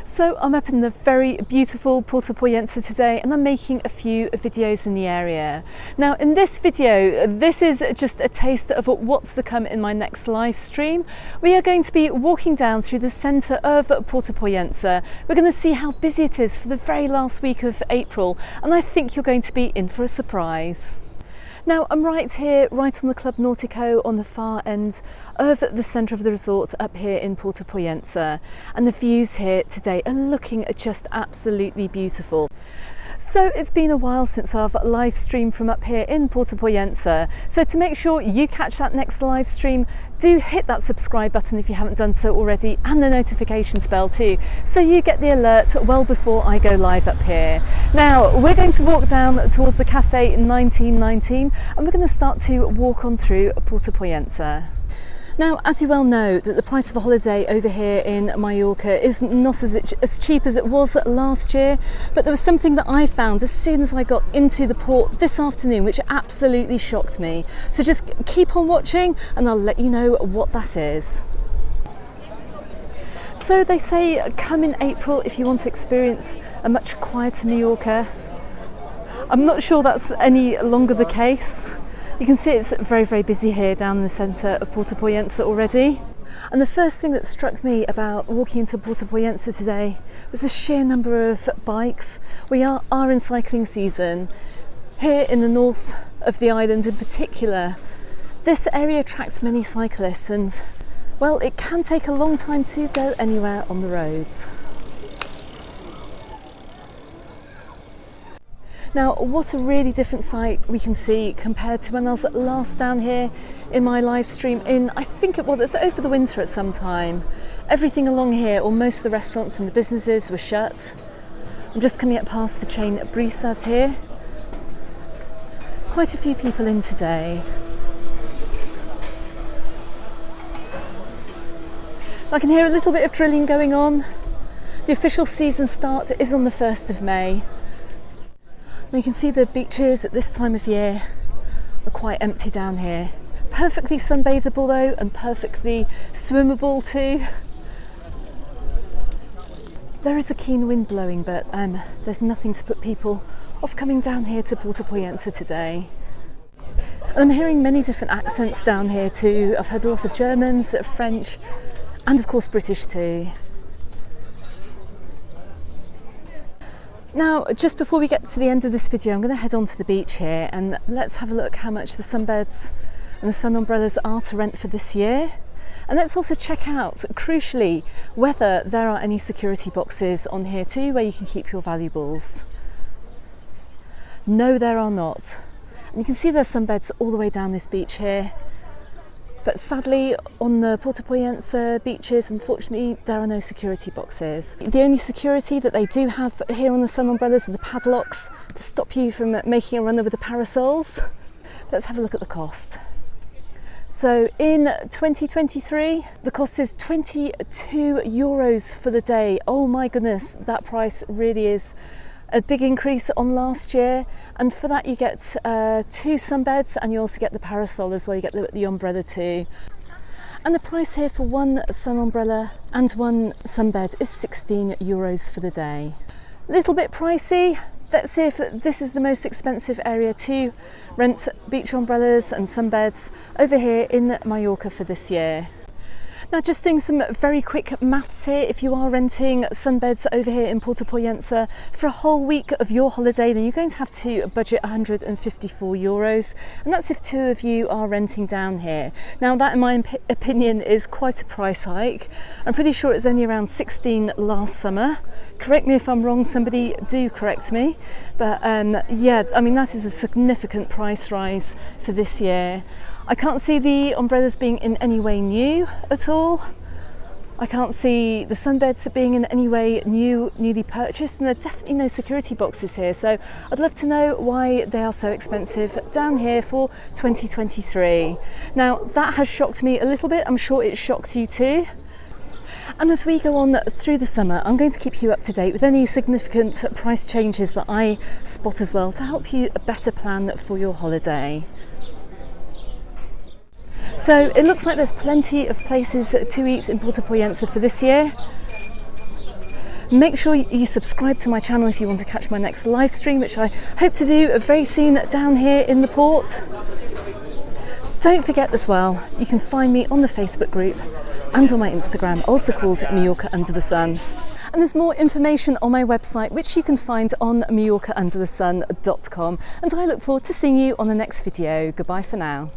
So I'm up in the very beautiful Puerto Pollensa today and I'm making a few videos in the area. Now in this video, this is just a taste of what's to come in my next live stream. We are going to be walking down through the centre of Puerto Pollensa. We're going to see how busy it is for the very last week of April, and I think you're going to be in for a surprise. Now I'm right here, right on the Club Nautico on the far end of the centre of the resort up here in Puerto Pollensa, and the views here today are looking just absolutely beautiful. So it's been a while since I've live streamed from up here in Puerto Pollensa, so to make sure you catch that next live stream, do hit that subscribe button if you haven't done so already, and the notifications bell too, so you get the alert well before I go live up here. Now we're going to walk down towards the Cafe 1919 and we're going to start to walk on through Puerto Pollensa. Now, as you well know, that the price of a holiday over here in Mallorca is not as cheap as it was last year, but there was something that I found as soon as I got into the port this afternoon which absolutely shocked me. So just keep on watching and I'll let you know what that is. So they say come in April if you want to experience a much quieter Mallorca. I'm not sure that's any longer the case. You can see it's very, very busy here down in the centre of Puerto Pollensa already. And the first thing that struck me about walking into Puerto Pollensa today was the sheer number of bikes. We are in cycling season. Here in the north of the island in particular, this area attracts many cyclists and, well, it can take a long time to go anywhere on the roads. Now, what a really different sight we can see compared to when I was last down here in my live stream I think it was over the winter at some time. Everything along here, or most of the restaurants and the businesses were shut. I'm just coming up past the chain Brisas here. Quite a few people in today. I can hear a little bit of drilling going on. The official season start is on the 1st of May. And you can see the beaches at this time of year are quite empty down here. Perfectly sunbathable though, and perfectly swimmable too. There is a keen wind blowing, but there's nothing to put people off coming down here to Puerto Pollensa today. And I'm hearing many different accents down here too. I've heard a lot of Germans, French, and of course British too. Now, just before we get to the end of this video, I'm going to head on to the beach here and let's have a look how much the sunbeds and the sun umbrellas are to rent for this year. And let's also check out, crucially, whether there are any security boxes on here too where you can keep your valuables. No, there are not. And you can see there's sunbeds all the way down this beach here. But sadly, on the Puerto Pollensa beaches, unfortunately, there are no security boxes. The only security that they do have here on the sun umbrellas are the padlocks to stop you from making a run over the parasols. Let's have a look at the cost. So in 2023, the cost is €22 for the day. Oh my goodness, that price really is a big increase on last year, and for that you get 2 sunbeds and you also get the parasol as well, you get the umbrella too. And the price here for 1 sun umbrella and 1 sunbed is €16 for the day. A little bit pricey. Let's see if this is the most expensive area to rent beach umbrellas and sunbeds over here in Mallorca for this year. Now, just doing some very quick maths here, if you are renting sunbeds over here in Puerto Pollensa for a whole week of your holiday, then you're going to have to budget €154, and that's if 2 of you are renting down here. Now that in my opinion is quite a price hike. I'm pretty sure it's only around 16 last summer. Correct me if I'm wrong, somebody do correct me. But yeah, I mean that is a significant price rise for this year. I can't see the umbrellas being in any way new at all. I can't see the sunbeds being in any way newly purchased, and there are definitely no security boxes here. So I'd love to know why they are so expensive down here for 2023. Now that has shocked me a little bit. I'm sure it shocked you too. And as we go on through the summer, I'm going to keep you up to date with any significant price changes that I spot as well to help you better plan for your holiday. So it looks like there's plenty of places to eat in Puerto Pollensa for this year. Make sure you subscribe to my channel if you want to catch my next live stream, which I hope to do very soon down here in the port. Don't forget as well, you can find me on the Facebook group and on my Instagram, also called Mallorca Under the Sun. And there's more information on my website, which you can find on MallorcaUndertheSun.com. And I look forward to seeing you on the next video. Goodbye for now.